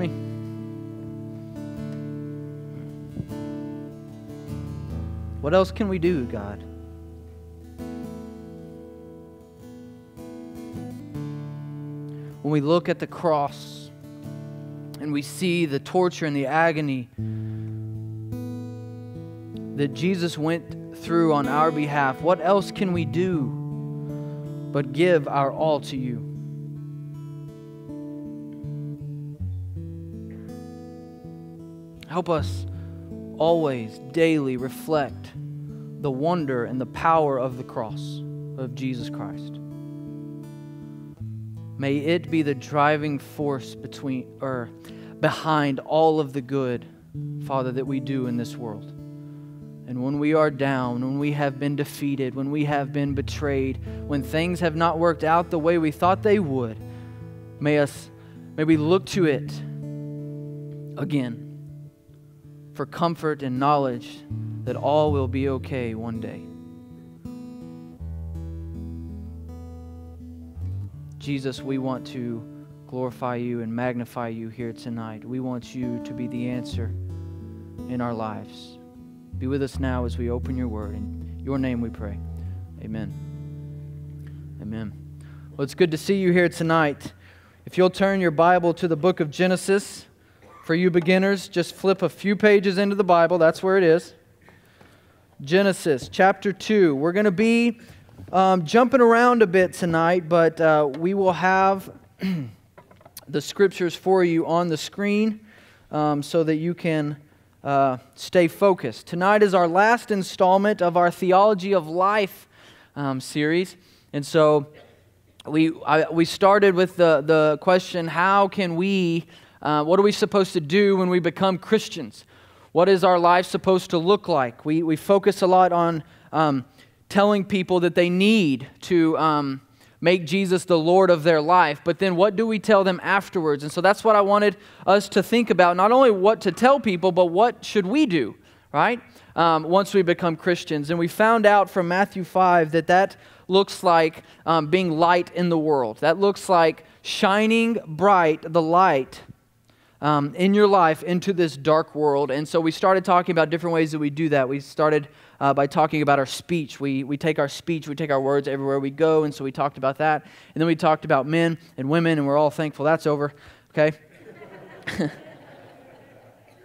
me? What else can we do, God? When we look at the cross and we see the torture and the agony that Jesus went through on our behalf, what else can we do but give our all to you? Help us always, daily reflect the wonder and the power of the cross of Jesus Christ. May it be the driving force behind all of the good, Father, that we do in this world. And when we are down, when we have been defeated, when we have been betrayed, when things have not worked out the way we thought they would, may we look to it again for comfort and knowledge that all will be okay one day. Jesus, we want to glorify you and magnify you here tonight. We want you to be the answer in our lives. Be with us now as we open your word. In your name we pray. Amen. Amen. Well, it's good to see you here tonight. If you'll turn your Bible to the book of Genesis, for you beginners, just flip a few pages into the Bible. That's where it is. Genesis chapter 2. We're going to be jumping around a bit tonight, but we will have the scriptures for you on the screen so that you can stay focused. Tonight is our last installment of our Theology of Life series. And so we started with the question, how can we, what are we supposed to do when we become Christians? What is our life supposed to look like? We focus a lot on telling people that they need to make Jesus the Lord of their life, but then what do we tell them afterwards? And so that's what I wanted us to think about, not only what to tell people, but what should we do, right? Once we become Christians. And we found out from Matthew 5 that looks like being light in the world. That looks like shining bright the light in your life into this dark world. And so we started talking about different ways that we do that. We started by talking about our speech. We take our speech, we take our words everywhere we go, and so we talked about that. And then we talked about men and women, and we're all thankful that's over, okay?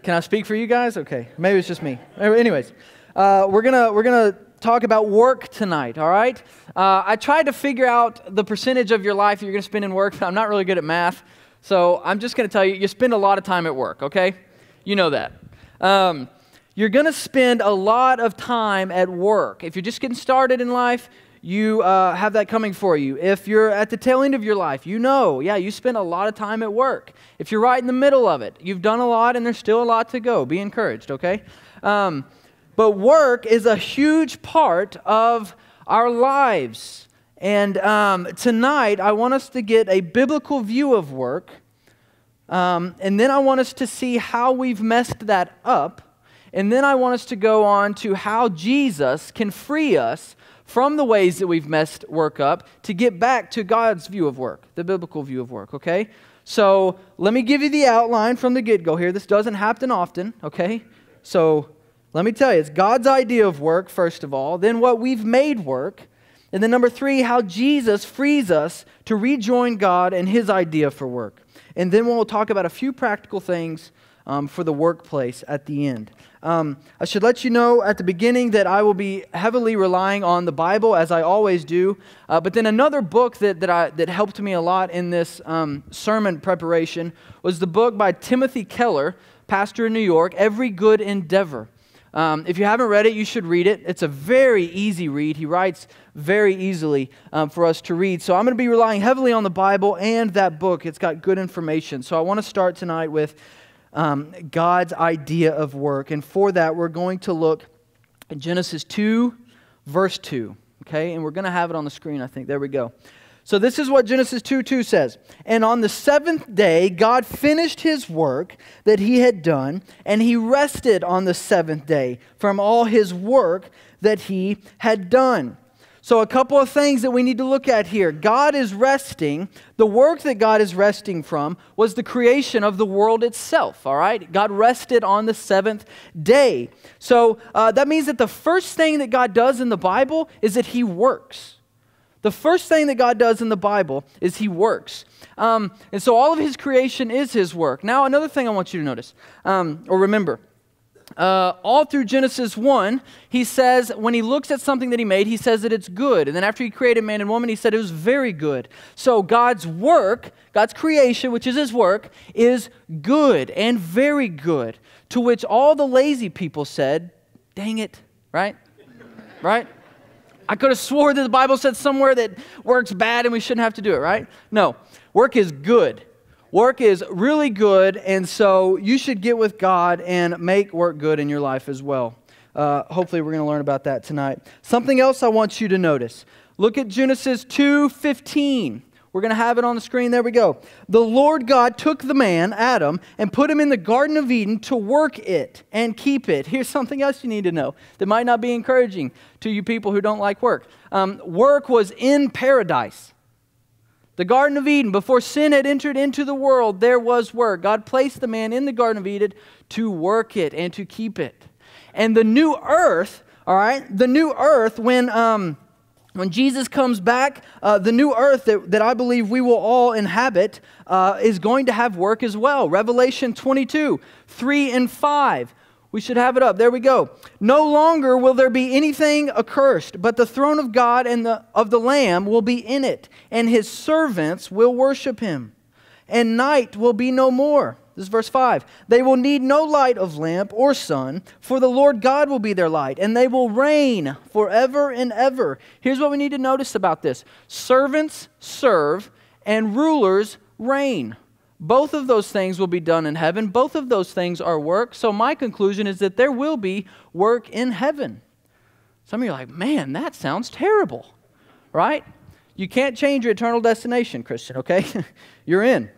Can I speak for you guys? Okay, maybe it's just me. Anyways, we're gonna talk about work tonight, all right? I tried to figure out the percentage of your life you're going to spend in work, but I'm not really good at math. So I'm just going to tell you, you spend a lot of time at work, okay? You know that. You're going to spend a lot of time at work. If you're just getting started in life, you have that coming for you. If you're at the tail end of your life, you know, you spend a lot of time at work. If you're right in the middle of it, you've done a lot and there's still a lot to go. Be encouraged, okay? But work is a huge part of our lives. And tonight, I want us to get a biblical view of work, and then I want us to see how we've messed that up, and then I want us to go on to how Jesus can free us from the ways that we've messed work up to get back to God's view of work, the biblical view of work, okay? So let me give you the outline from the get-go here. This doesn't happen often, okay? So let me tell you, it's God's idea of work, first of all, then what we've made work, and then number 3, how Jesus frees us to rejoin God and His idea for work. And then we'll talk about a few practical things for the workplace at the end. I should let you know at the beginning that I will be heavily relying on the Bible, as I always do. But then another book that helped me a lot in this sermon preparation was the book by Timothy Keller, pastor in New York, Every Good Endeavor. If you haven't read it, you should read it. It's a very easy read. He writes very easily for us to read. So I'm going to be relying heavily on the Bible and that book. It's got good information. So I want to start tonight with God's idea of work. And for that, we're going to look at Genesis 2, verse 2. Okay, and we're going to have it on the screen, I think. There we go. So this is what Genesis 2:2 says. And on the seventh day, God finished His work that He had done, and He rested on the seventh day from all His work that He had done. So a couple of things that we need to look at here. God is resting. The work that God is resting from was the creation of the world itself, all right? God rested on the seventh day. So that means that the first thing that God does in the Bible is that He works. The first thing that God does in the Bible is He works. And so all of His creation is His work. Now, another thing I want you to notice, or remember, all through Genesis 1, He says, when He looks at something that He made, He says that it's good. And then after He created man and woman, He said it was very good. So God's work, God's creation, which is His work, is good and very good. To which all the lazy people said, dang it, right? Right? I could have swore that the Bible said somewhere that work's bad and we shouldn't have to do it, right? No, work is good. Work is really good, and so you should get with God and make work good in your life as well. Hopefully we're going to learn about that tonight. Something else I want you to notice. Look at Genesis 2:15. We're going to have it on the screen. There we go. The Lord God took the man, Adam, and put him in the Garden of Eden to work it and keep it. Here's something else you need to know that might not be encouraging to you people who don't like work. Work was in paradise. The Garden of Eden, before sin had entered into the world, there was work. God placed the man in the Garden of Eden to work it and to keep it. And the new earth, all right, the new earth, when Jesus comes back, the new earth that I believe we will all inhabit is going to have work as well. Revelation 22:3-5. We should have it up. There we go. No longer will there be anything accursed, but the throne of God and of the Lamb will be in it, and His servants will worship Him. And night will be no more. This is verse 5. They will need no light of lamp or sun, for the Lord God will be their light, and they will reign forever and ever. Here's what we need to notice about this. Servants serve, and rulers reign. Both of those things will be done in heaven. Both of those things are work. So my conclusion is that there will be work in heaven. Some of you are like, man, that sounds terrible, right? You can't change your eternal destination, Christian, okay? You're in.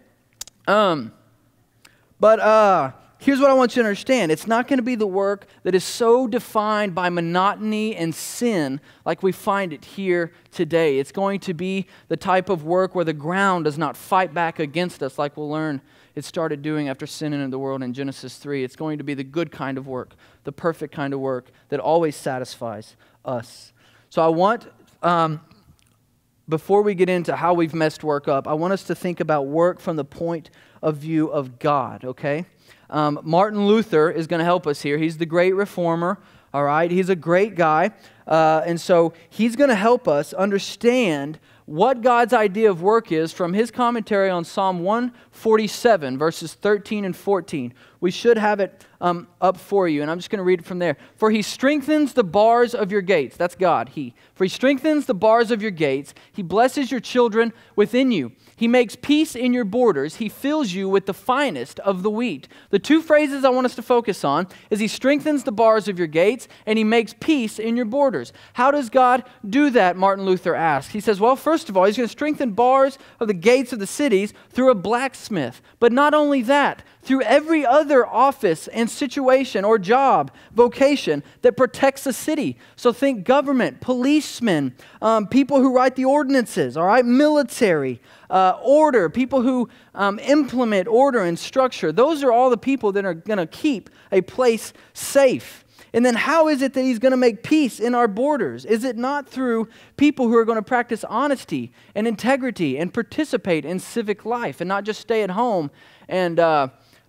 Here's what I want you to understand. It's not going to be the work that is so defined by monotony and sin like we find it here today. It's going to be the type of work where the ground does not fight back against us like we'll learn it started doing after sin entered the world in Genesis 3. It's going to be the good kind of work, the perfect kind of work that always satisfies us. So I want, before we get into how we've messed work up, I want us to think about work from the point of view of God, okay? Martin Luther is going to help us here. He's the great reformer, all right? He's a great guy, and so he's going to help us understand what God's idea of work is from his commentary on Psalm 147, verses 13 and 14. We should have it up for you, and I'm just going to read it from there. For He strengthens the bars of your gates. That's God, He. For He strengthens the bars of your gates. He blesses your children within you. He makes peace in your borders. He fills you with the finest of the wheat. The two phrases I want us to focus on is He strengthens the bars of your gates and He makes peace in your borders. How does God do that, Martin Luther asked. He says, well, first of all, He's going to strengthen bars of the gates of the cities through a blacksmith. But not only that, through every other office and situation or job, vocation that protects a city. So think government, policemen, people who write the ordinances, all right, military, order, people who implement order and structure. Those are all the people that are going to keep a place safe. And then how is it that He's going to make peace in our borders? Is it not through people who are going to practice honesty and integrity and participate in civic life and not just stay at home and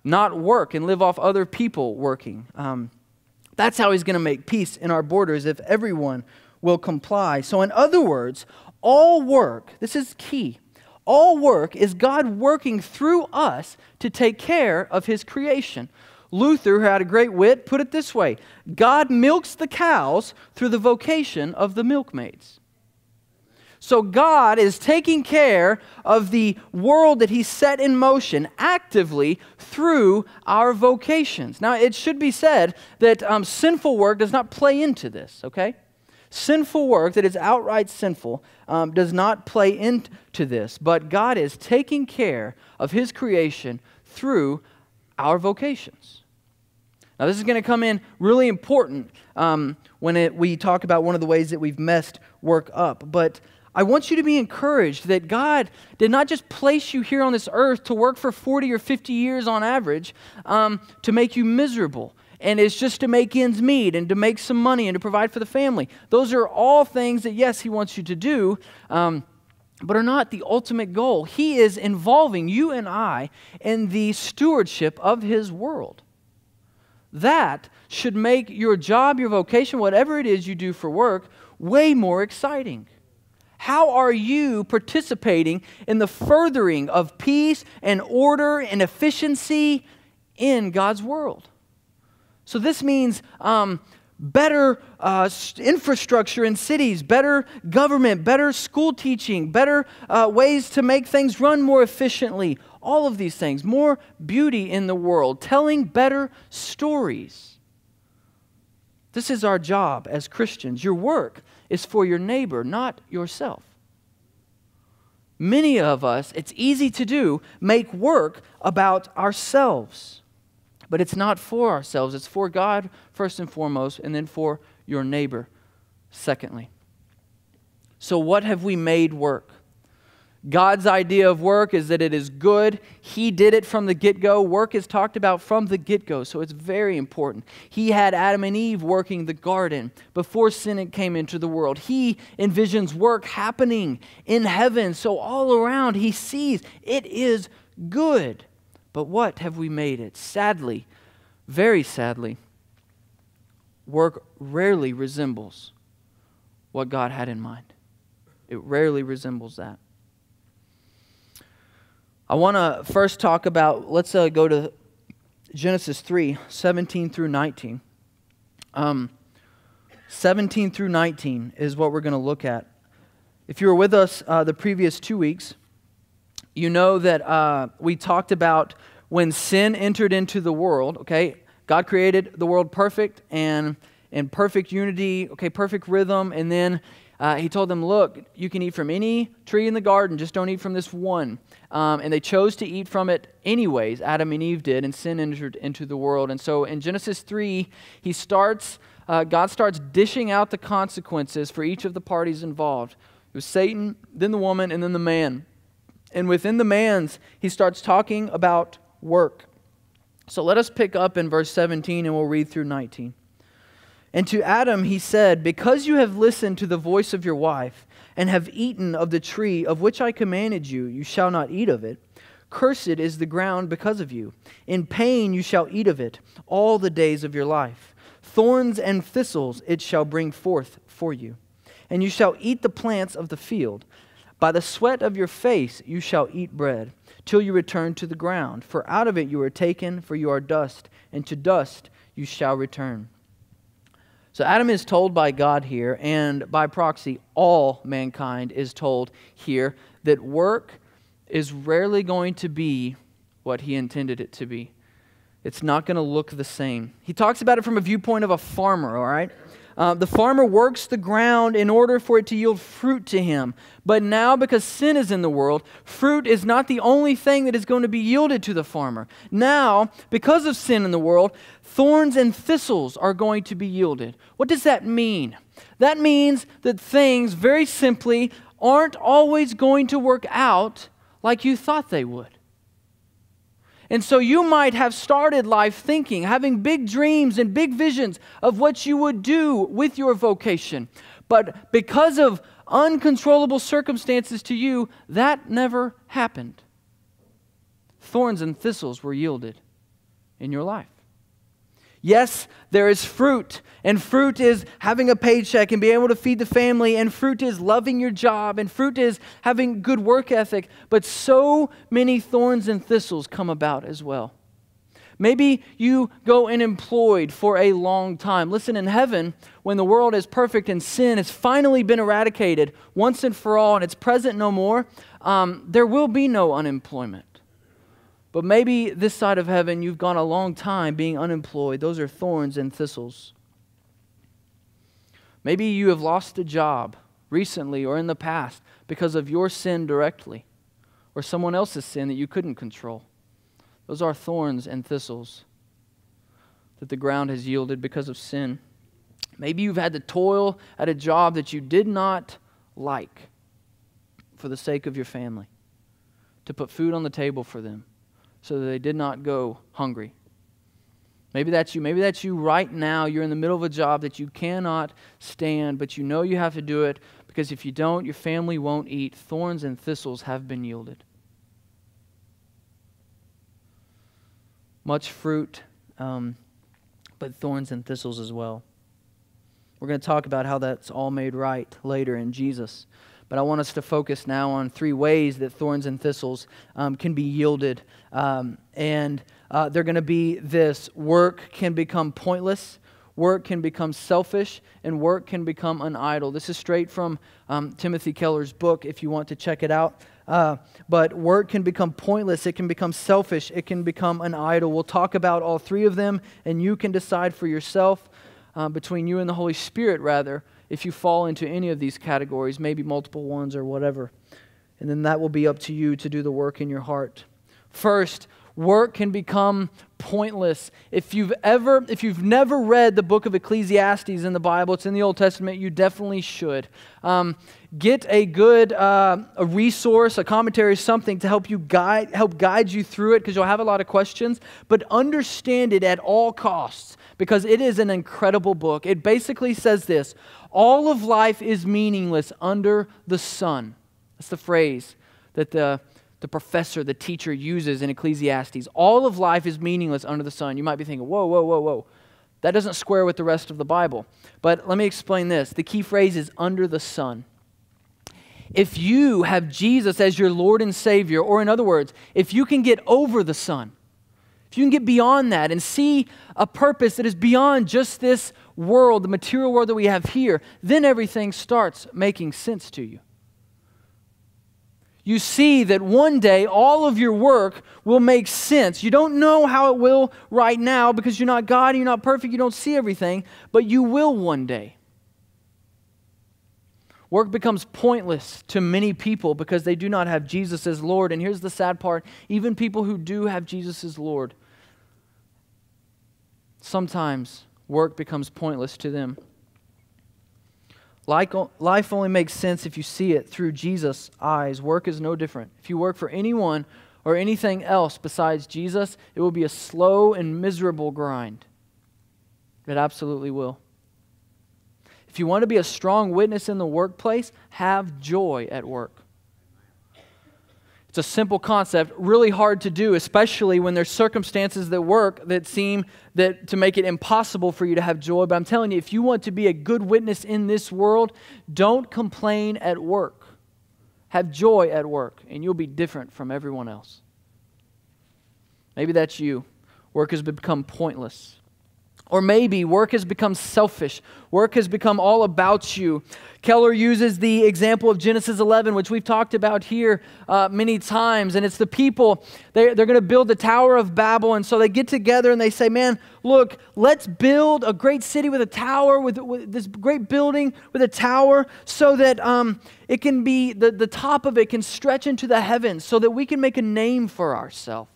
not work and live off other people working? That's how He's going to make peace in our borders if everyone will comply. So in other words, all work, this is key, all work is God working through us to take care of His creation. Luther, who had a great wit, put it this way: God milks the cows through the vocation of the milkmaids. So God is taking care of the world that He set in motion actively through our vocations. Now, it should be said that sinful work does not play into this, okay? Sinful work that is outright sinful does not play into this, but God is taking care of His creation through our vocations. Now, this is going to come in really important when we talk about one of the ways that we've messed work up. But I want you to be encouraged that God did not just place you here on this earth to work for 40 or 50 years on average to make you miserable. And it's just to make ends meet and to make some money and to provide for the family. Those are all things that, yes, He wants you to do, but are not the ultimate goal. He is involving you and I in the stewardship of His world. That should make your job, your vocation, whatever it is you do for work, way more exciting. How are you participating in the furthering of peace and order and efficiency in God's world? So this means better infrastructure in cities, better government, better school teaching, better ways to make things run more efficiently. All of these things, more beauty in the world, telling better stories. This is our job as Christians. Your work is for your neighbor, not yourself. Many of us, it's easy to do, make work about ourselves. But it's not for ourselves. It's for God first and foremost, and then for your neighbor secondly. So what have we made work? God's idea of work is that it is good. He did it from the get-go. Work is talked about from the get-go, so it's very important. He had Adam and Eve working the garden before sin came into the world. He envisions work happening in heaven, so all around He sees it is good. But what have we made it? Sadly, very sadly, work rarely resembles what God had in mind. It rarely resembles that. I want to first talk about, let's go to Genesis 3, 17 through 19. 17 through 19 is what we're going to look at. If you were with us the previous 2 weeks, you know that we talked about when sin entered into the world, okay? God created the world perfect and in perfect unity, okay, perfect rhythm, and then He told them, look, you can eat from any tree in the garden, just don't eat from this one. And they chose to eat from it anyways, Adam and Eve did, and sin entered into the world. And so in Genesis 3, God starts dishing out the consequences for each of the parties involved. It was Satan, then the woman, and then the man. And within the man's, He starts talking about work. So let us pick up in verse 17 and we'll read through 19. And to Adam He said, because you have listened to the voice of your wife, and have eaten of the tree of which I commanded you, you shall not eat of it. Cursed is the ground because of you. In pain you shall eat of it all the days of your life. Thorns and thistles it shall bring forth for you. And you shall eat the plants of the field. By the sweat of your face you shall eat bread, till you return to the ground. For out of it you are taken, for you are dust, and to dust you shall return. So Adam is told by God here, and by proxy, all mankind is told here, that work is rarely going to be what He intended it to be. It's not going to look the same. He talks about it from a viewpoint of a farmer, all right? The farmer works the ground in order for it to yield fruit to him. But now, because sin is in the world, fruit is not the only thing that is going to be yielded to the farmer. Now, because of sin in the world, thorns and thistles are going to be yielded. What does that mean? That means that things, very simply, aren't always going to work out like you thought they would. And so you might have started life thinking, having big dreams and big visions of what you would do with your vocation. But because of uncontrollable circumstances to you, that never happened. Thorns and thistles were yielded in your life. Yes, there is fruit, and fruit is having a paycheck and being able to feed the family, and fruit is loving your job, and fruit is having good work ethic, but so many thorns and thistles come about as well. Maybe you go unemployed for a long time. Listen, in heaven, when the world is perfect and sin has finally been eradicated once and for all, and it's present no more, there will be no unemployment. But maybe this side of heaven, you've gone a long time being unemployed. Those are thorns and thistles. Maybe you have lost a job recently or in the past because of your sin directly, or someone else's sin that you couldn't control. Those are thorns and thistles. that the ground has yielded because of sin. Maybe you've had to toil at a job that you did not like for the sake of your family, to put food on the table for them so that they did not go hungry. Maybe that's you. Maybe that's you right now. You're in the middle of a job that you cannot stand, but you know you have to do it because if you don't, your family won't eat. Thorns and thistles have been yielded. Much fruit, but thorns and thistles as well. We're going to talk about how that's all made right later in Jesus. But I want us to focus now on 3 ways that thorns and thistles can be yielded. They're going to be this: work can become pointless, work can become selfish, and work can become an idol. This is straight from Timothy Keller's book, if you want to check it out. But work can become pointless, it can become selfish, it can become an idol. We'll talk about all 3 of them, and you can decide for yourself, between you and the Holy Spirit, rather, if you fall into any of these categories, maybe multiple ones or whatever. And then that will be up to you to do the work in your heart. First, work can become pointless. If you've never read the book of Ecclesiastes in the Bible, it's in the Old Testament, you definitely should. Get a good a resource, a commentary, something to help guide you through it, because you'll have a lot of questions. But understand it at all costs, because it is an incredible book. It basically says this: all of life is meaningless under the sun. That's the phrase that the professor, the teacher, uses in Ecclesiastes. All of life is meaningless under the sun. You might be thinking, whoa. That doesn't square with the rest of the Bible. But let me explain this. The key phrase is under the sun. If you have Jesus as your Lord and Savior, or in other words, if you can get over the sun, if you can get beyond that and see a purpose that is beyond just this world, the material world that we have here, then everything starts making sense to you. You see that one day all of your work will make sense. You don't know how it will right now because you're not God, you're not perfect, you don't see everything, but you will one day. Work becomes pointless to many people because they do not have Jesus as Lord. And here's the sad part: even people who do have Jesus as Lord, sometimes work becomes pointless to them. Life only makes sense if you see it through Jesus' eyes. Work is no different. If you work for anyone or anything else besides Jesus, it will be a slow and miserable grind. It absolutely will. If you want to be a strong witness in the workplace, have joy at work. It's a simple concept, really hard to do, especially when there's circumstances that work that seem to make it impossible for you to have joy. But I'm telling you, if you want to be a good witness in this world, don't complain at work. Have joy at work, and you'll be different from everyone else. Maybe that's you. Work has become pointless. Or maybe work has become selfish. Work has become all about you. Keller uses the example of Genesis 11, which we've talked about here many times. And it's the people, they're going to build the Tower of Babel. And so they get together and they say, man, look, let's build a great city with a tower, with this great building with a tower, so that it can be, the top of it can stretch into the heavens so that we can make a name for ourselves.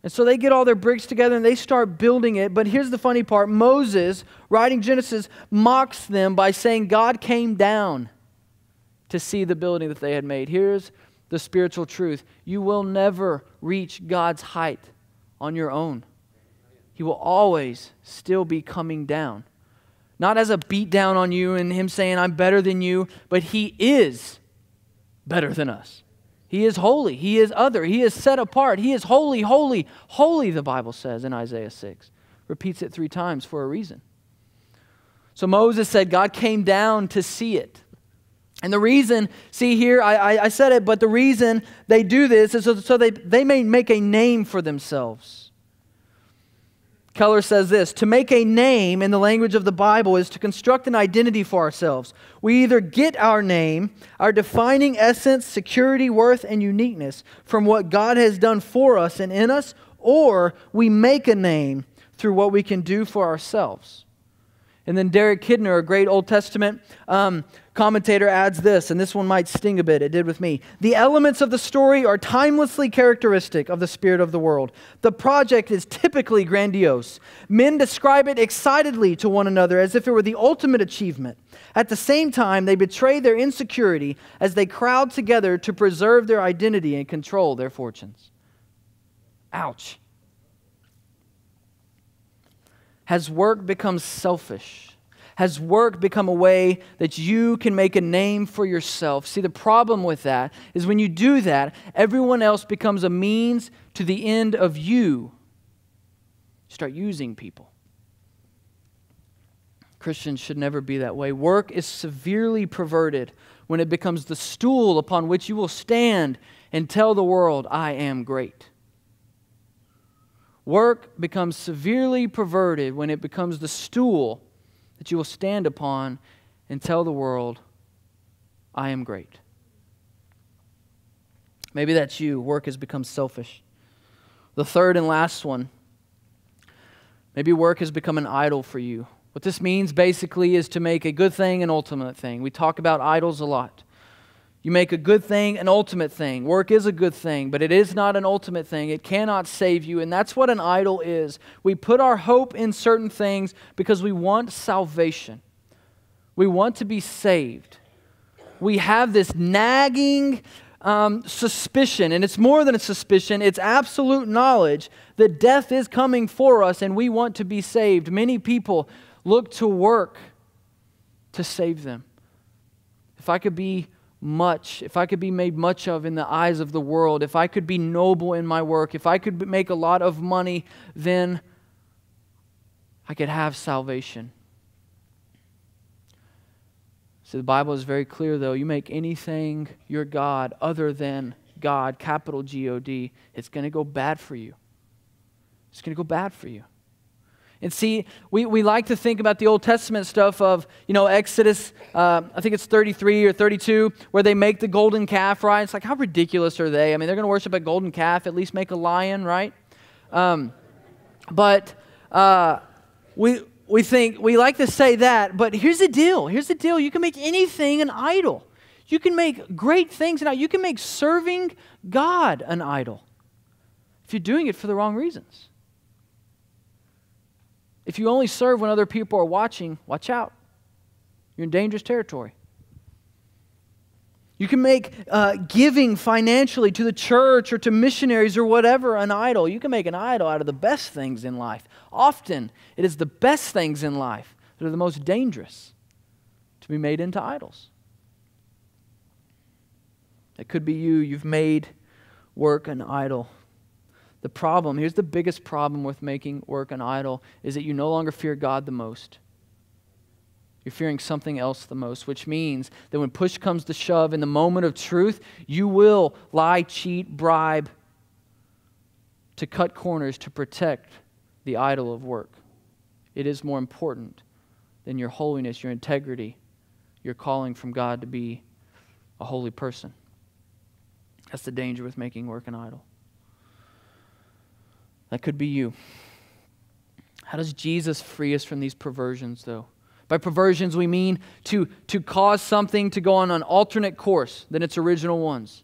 And so they get all their bricks together and they start building it. But here's the funny part. Moses, writing Genesis, mocks them by saying God came down to see the building that they had made. Here's the spiritual truth. You will never reach God's height on your own. He will always still be coming down. Not as a beat down on you and Him saying, I'm better than you, but He is better than us. He is holy. He is other. He is set apart. He is holy, holy, holy, the Bible says in Isaiah 6. Repeats it 3 times for a reason. So Moses said God came down to see it. And the reason, see here, I said it, but the reason they do this is so they may make a name for themselves. Keller says this: to make a name in the language of the Bible is to construct an identity for ourselves. We either get our name, our defining essence, security, worth, and uniqueness from what God has done for us and in us, or we make a name through what we can do for ourselves. And then Derek Kidner, a great Old Testament commentator adds this, and this one might sting a bit. It did with me. The elements of the story are timelessly characteristic of the spirit of the world. The project is typically grandiose. Men describe it excitedly to one another as if it were the ultimate achievement. At the same time, they betray their insecurity as they crowd together to preserve their identity and control their fortunes. Ouch. Has work become selfish? Has work become a way that you can make a name for yourself? See, the problem with that is when you do that, everyone else becomes a means to the end of you. Start using people. Christians should never be that way. Work is severely perverted when it becomes the stool upon which you will stand and tell the world, I am great. Work becomes severely perverted when it becomes the stool that you will stand upon and tell the world, I am great. Maybe that's you. Work has become selfish. The third and last one, maybe work has become an idol for you. What this means basically is to make a good thing an ultimate thing. We talk about idols a lot. You make a good thing an ultimate thing. Work is a good thing, but it is not an ultimate thing. It cannot save you, and that's what an idol is. We put our hope in certain things because we want salvation. We want to be saved. We have this nagging suspicion, and it's more than a suspicion, it's absolute knowledge that death is coming for us and we want to be saved. Many people look to work to save them. If I could be much, if I could be made much of in the eyes of the world, if I could be noble in my work, if I could make a lot of money, then I could have salvation. So the Bible is very clear, though. You make anything your God other than God, capital G-O-D, it's going to go bad for you. It's going to go bad for you. And see, we like to think about the Old Testament stuff of, Exodus, I think it's 33 or 32, where they make the golden calf, right? It's like, how ridiculous are they? I mean, they're going to worship a golden calf, at least make a lion, right? We like to say that, but here's the deal. Here's the deal. You can make anything an idol. You can make great things an idol. You can make serving God an idol if you're doing it for the wrong reasons. If you only serve when other people are watching, watch out. You're in dangerous territory. You can make giving financially to the church or to missionaries or whatever an idol. You can make an idol out of the best things in life. Often, it is the best things in life that are the most dangerous to be made into idols. It could be you. You've made work an idol. The problem, here's the biggest problem with making work an idol, is that you no longer fear God the most. You're fearing something else the most, which means that when push comes to shove in the moment of truth, you will lie, cheat, bribe to cut corners to protect the idol of work. It is more important than your holiness, your integrity, your calling from God to be a holy person. That's the danger with making work an idol. That could be you. How does Jesus free us from these perversions, though? By perversions, we mean to cause something to go on an alternate course than its original ones,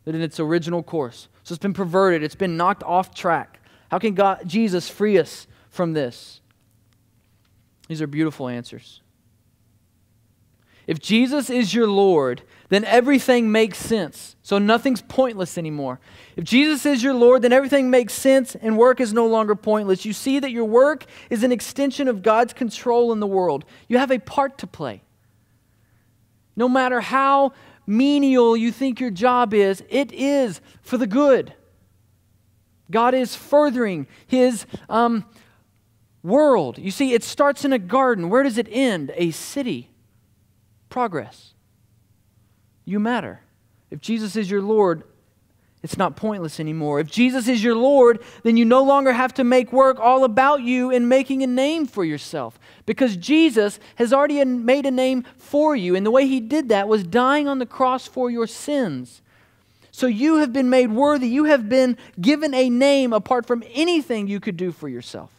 than its original course. So it's been perverted. It's been knocked off track. How can Jesus free us from this? These are beautiful answers. If Jesus is your Lord, then everything makes sense. So nothing's pointless anymore. If Jesus is your Lord, then everything makes sense and work is no longer pointless. You see that your work is an extension of God's control in the world. You have a part to play. No matter how menial you think your job is, it is for the good. God is furthering His world. You see, it starts in a garden. Where does it end? A city. Progress. You matter. If Jesus is your Lord, it's not pointless anymore. If Jesus is your Lord, then you no longer have to make work all about you and making a name for yourself, because Jesus has already made a name for you, and the way He did that was dying on the cross for your sins. So you have been made worthy. You have been given a name apart from anything you could do for yourself.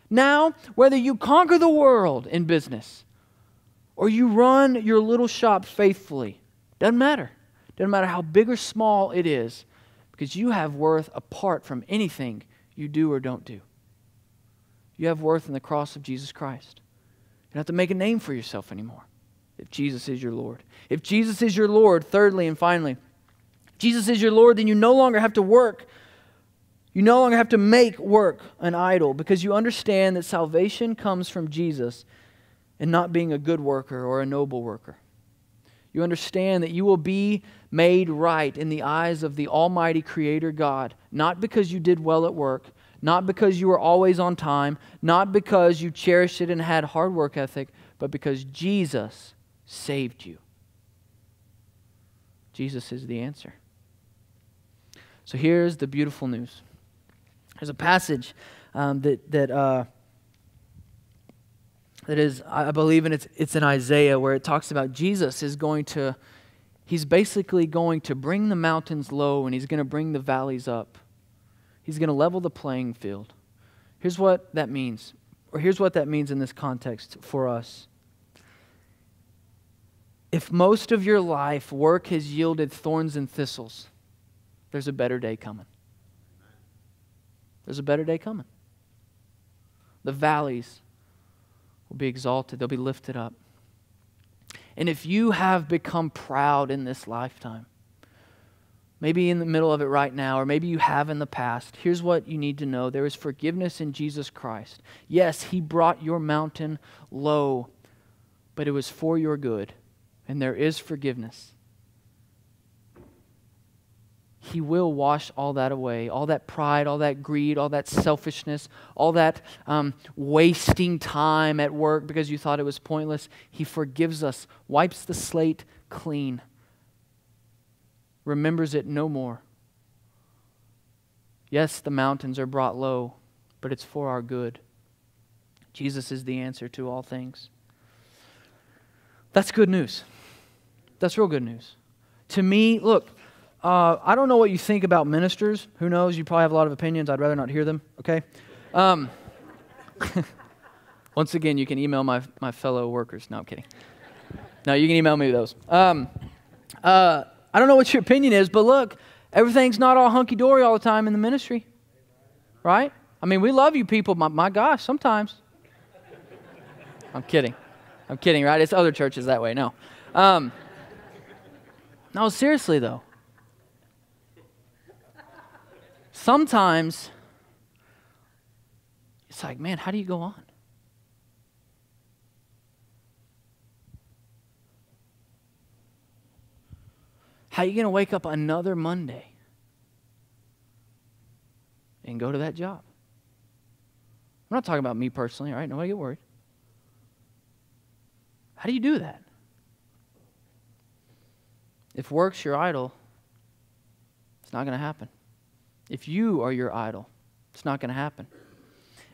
Now, whether you conquer the world in business, or you run your little shop faithfully. Doesn't matter. Doesn't matter how big or small it is, because you have worth apart from anything you do or don't do. You have worth in the cross of Jesus Christ. You don't have to make a name for yourself anymore if Jesus is your Lord. If Jesus is your Lord, thirdly and finally, if Jesus is your Lord, then you no longer have to work. You no longer have to make work an idol, because you understand that salvation comes from Jesus and not being a good worker or a noble worker. You understand that you will be made right in the eyes of the Almighty Creator God, not because you did well at work, not because you were always on time, not because you cherished it and had hard work ethic, but because Jesus saved you. Jesus is the answer. So here's the beautiful news. There's a passage that is, I believe, it's in Isaiah, where it talks about Jesus is he's basically going to bring the mountains low and he's going to bring the valleys up. He's going to level the playing field. Here's what that means, or here's what that means in this context for us. If most of your life work has yielded thorns and thistles, there's a better day coming. There's a better day coming. The valleys will be exalted. They'll be lifted up. And if you have become proud in this lifetime, maybe in the middle of it right now, or maybe you have in the past, here's what you need to know. There is forgiveness in Jesus Christ. Yes, He brought your mountain low, but it was for your good. And there is forgiveness. He will wash all that away, all that pride, all that greed, all that selfishness, all that wasting time at work because you thought it was pointless. He forgives us, wipes the slate clean, remembers it no more. Yes, the mountains are brought low, but it's for our good. Jesus is the answer to all things. That's good news. That's real good news. To me, look, I don't know what you think about ministers. Who knows? You probably have a lot of opinions. I'd rather not hear them, okay? Once again, you can email my fellow workers. No, I'm kidding. No, you can email me those. I don't know what your opinion is, but look, everything's not all hunky-dory all the time in the ministry, right? I mean, we love you people. My gosh, sometimes. I'm kidding, right? It's other churches that way. No. No, seriously, though. Sometimes it's like, man, how do you go on? How are you going to wake up another Monday and go to that job? I'm not talking about me personally, all right? Nobody get worried. How do you do that? If work's your idol, it's not going to happen. If you are your idol, it's not going to happen.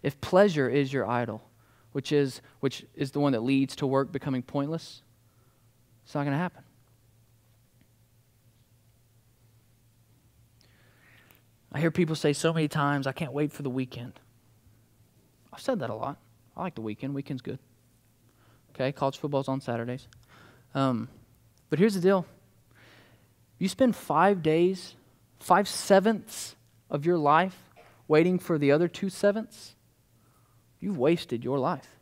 If pleasure is your idol, which is the one that leads to work becoming pointless, it's not going to happen. I hear people say so many times, I can't wait for the weekend. I've said that a lot. I like the weekend. Weekend's good. Okay, college football's on Saturdays. But here's the deal. You spend 5 days, 5/7 of your life waiting for the other 2/7, you've wasted your life.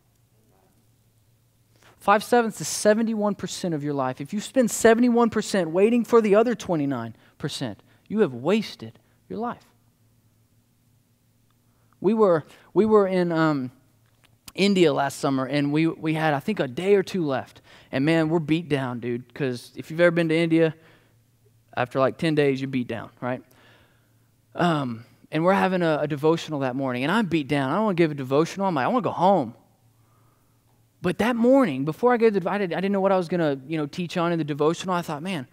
5/7 is 71% of your life. If you spend 71% waiting for the other 29%, you have wasted your life. We were in India last summer, and we had, I think, a day or two left. And man, we're beat down, dude, because if you've ever been to India, after like 10 days, you're beat down, right? And we're having a devotional that morning, and I'm beat down. I don't want to give a devotional. I'm like, I want to go home. But that morning, before I gave I didn't know what I was going to teach on in the devotional. I thought, man,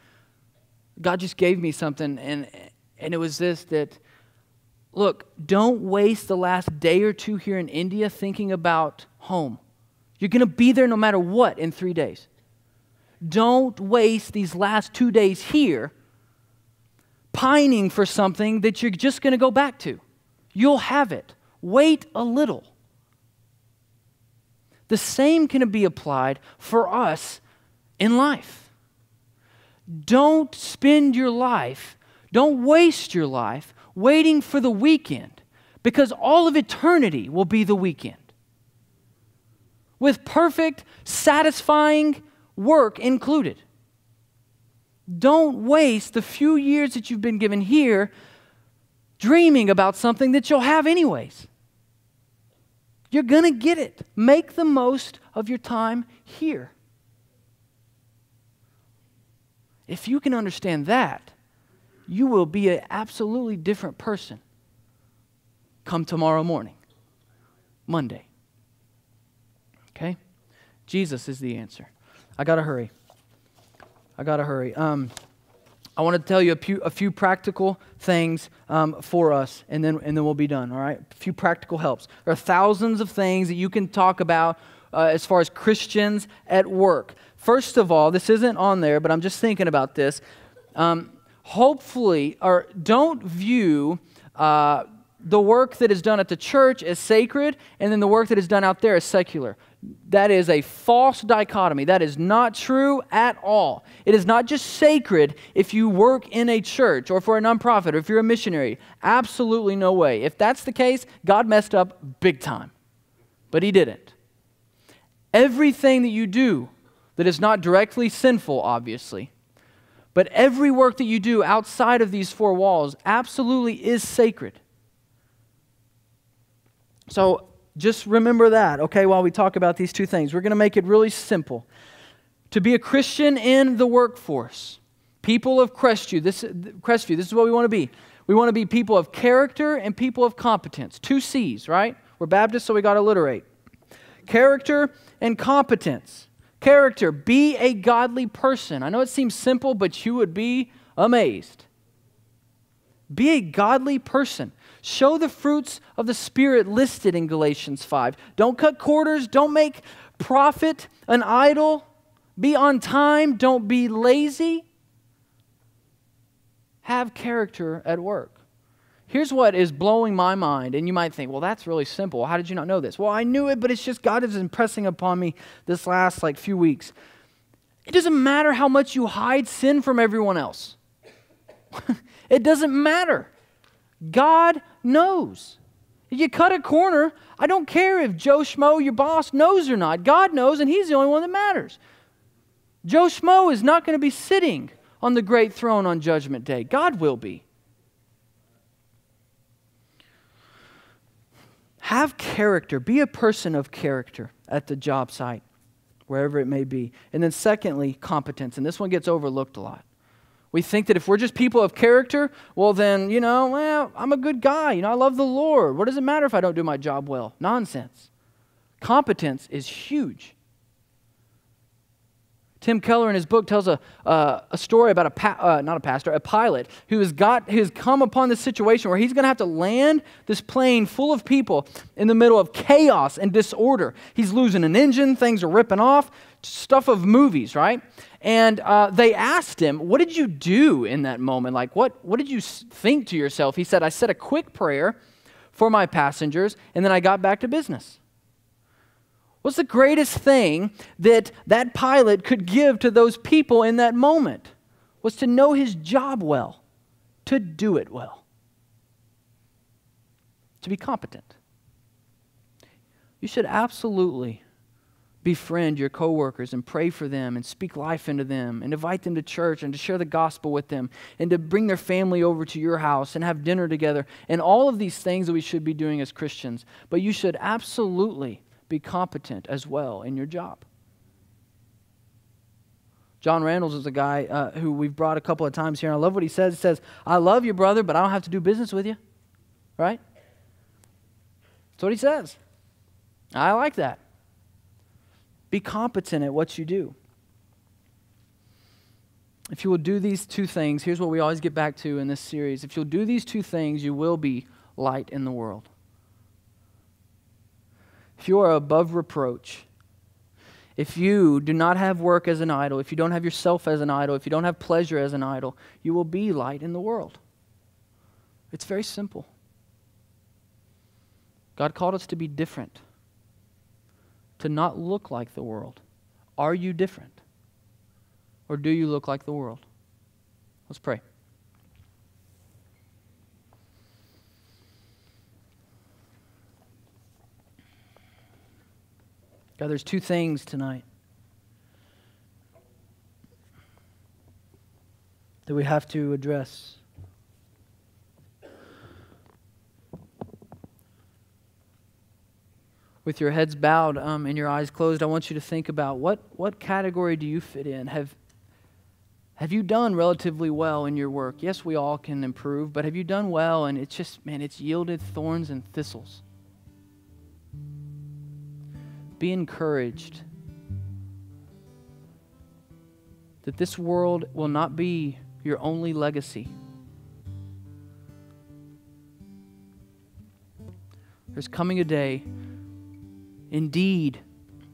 God just gave me something, and it was this, that, look, don't waste the last day or two here in India thinking about home. You're going to be there no matter what in 3 days. Don't waste these last 2 days here pining for something that you're just going to go back to. You'll have it. Wait a little. The same can be applied for us in life. Don't spend your life, don't waste your life waiting for the weekend, because all of eternity will be the weekend. With perfect, satisfying work included. Don't waste the few years that you've been given here dreaming about something that you'll have anyways. You're going to get it. Make the most of your time here. If you can understand that, you will be an absolutely different person come tomorrow morning, Monday. Okay? Jesus is the answer. I got to hurry. I want to tell you a few practical things for us, and then we'll be done, all right? A few practical helps. There are thousands of things that you can talk about as far as Christians at work. First of all, this isn't on there, but I'm just thinking about this. Hopefully, or don't view the work that is done at the church as sacred, and then the work that is done out there as secular. That is a false dichotomy. That is not true at all. It is not just sacred if you work in a church or for a nonprofit or if you're a missionary. Absolutely no way. If that's the case, God messed up big time. But He didn't. Everything that you do that is not directly sinful, obviously, but every work that you do outside of these four walls absolutely is sacred. So just remember that, okay, while we talk about these two things. We're going to make it really simple. To be a Christian in the workforce, people of Crestview, this is what we want to be. We want to be people of character and people of competence. 2 C's, right? We're Baptists, so we got to alliterate. Character and competence. Character, be a godly person. I know it seems simple, but you would be amazed. Be a godly person. Show the fruits of the Spirit listed in Galatians 5. Don't cut corners. Don't make profit an idol. Be on time. Don't be lazy. Have character at work. Here's what is blowing my mind, and you might think, well, that's really simple. How did you not know this? Well, I knew it, but it's just God is impressing upon me this last few weeks. It doesn't matter how much you hide sin from everyone else. It doesn't matter. God knows. If you cut a corner, I don't care if Joe Schmo, your boss, knows or not. God knows, and He's the only one that matters. Joe Schmo is not going to be sitting on the great throne on Judgment Day. God will be. Have character. Be a person of character at the job site, wherever it may be. And then secondly, competence. And this one gets overlooked a lot. We think that if we're just people of character, well then, I'm a good guy. I love the Lord. What does it matter if I don't do my job well? Nonsense. Competence is huge. Tim Keller in his book tells a story about a pilot who has come upon this situation where he's going to have to land this plane full of people in the middle of chaos and disorder. He's losing an engine, things are ripping off, stuff of movies, right? And they asked him, what did you do in that moment? What did you think to yourself? He said, I said a quick prayer for my passengers, and then I got back to business. What's the greatest thing that pilot could give to those people in that moment? Was to know his job well, to do it well, to be competent. You should absolutely befriend your coworkers and pray for them and speak life into them and invite them to church and to share the gospel with them and to bring their family over to your house and have dinner together and all of these things that we should be doing as Christians. But you should absolutely be competent as well in your job. John Randalls is a guy who we've brought a couple of times here, and I love what he says. He says, I love you, brother, but I don't have to do business with you. Right? That's what he says. I like that. Be competent at what you do. If you will do these 2 things, here's what we always get back to in this series. If you'll do these 2 things, you will be light in the world. If you are above reproach, if you do not have work as an idol, if you don't have yourself as an idol, if you don't have pleasure as an idol, you will be light in the world. It's very simple. God called us to be different. to not look like the world. Are you different? Or do you look like the world? Let's pray. God, there's two things tonight that we have to address. With your heads bowed and your eyes closed, I want you to think about what category do you fit in? Have you done relatively well in your work? Yes, we all can improve, but have you done well and it's just, man, it's yielded thorns and thistles? Be encouraged that this world will not be your only legacy. There's coming a day, indeed,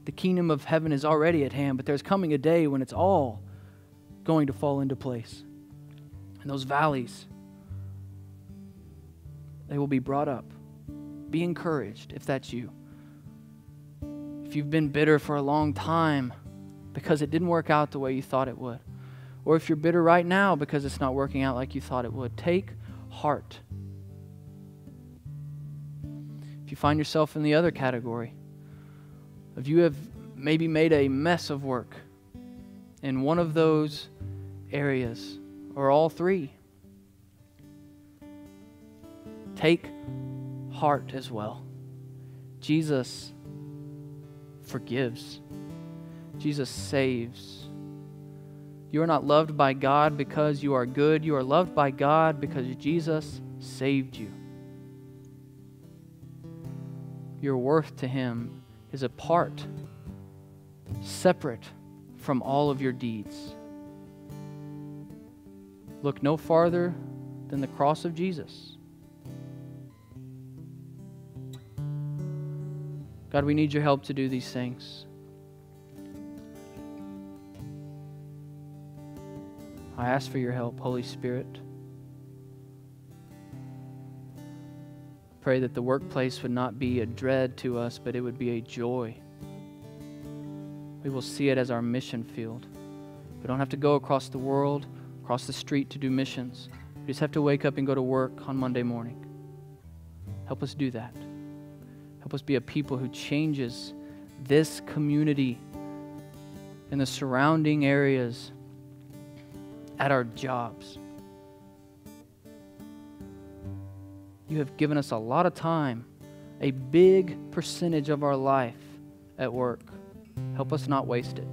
the kingdom of heaven is already at hand, but there's coming a day when it's all going to fall into place. And those valleys, they will be brought up. Be encouraged if that's you. If you've been bitter for a long time because it didn't work out the way you thought it would, or if you're bitter right now because it's not working out like you thought it would, take heart. If you find yourself in the other category, if you have maybe made a mess of work in one of those areas, or all three, take heart as well. Jesus forgives. Jesus saves. You are not loved by God because you are good. You are loved by God because Jesus saved you. Your worth to Him is apart, separate from all of your deeds. Look no farther than the cross of Jesus. God, we need your help to do these things. I ask for your help, Holy Spirit. Pray that the workplace would not be a dread to us, but it would be a joy. We will see it as our mission field. We don't have to go across the world, across the street to do missions. We just have to wake up and go to work on Monday morning. Help us do that. Help us be a people who changes this community and the surrounding areas at our jobs. You have given us a lot of time, a big percentage of our life at work. Help us not waste it.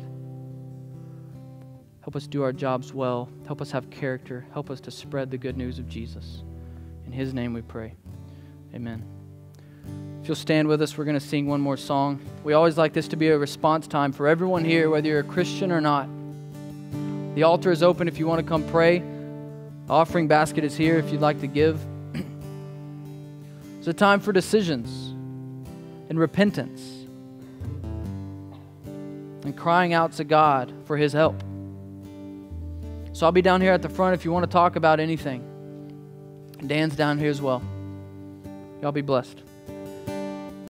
Help us do our jobs well. Help us have character. Help us to spread the good news of Jesus. In His name we pray. Amen. If you'll stand with us, we're going to sing one more song. We always like this to be a response time for everyone here, whether you're a Christian or not. The altar is open if you want to come pray. The offering basket is here if you'd like to give. It's a time for decisions and repentance and crying out to God for His help. So I'll be down here at the front if you want to talk about anything. Dan's down here as well. Y'all be blessed.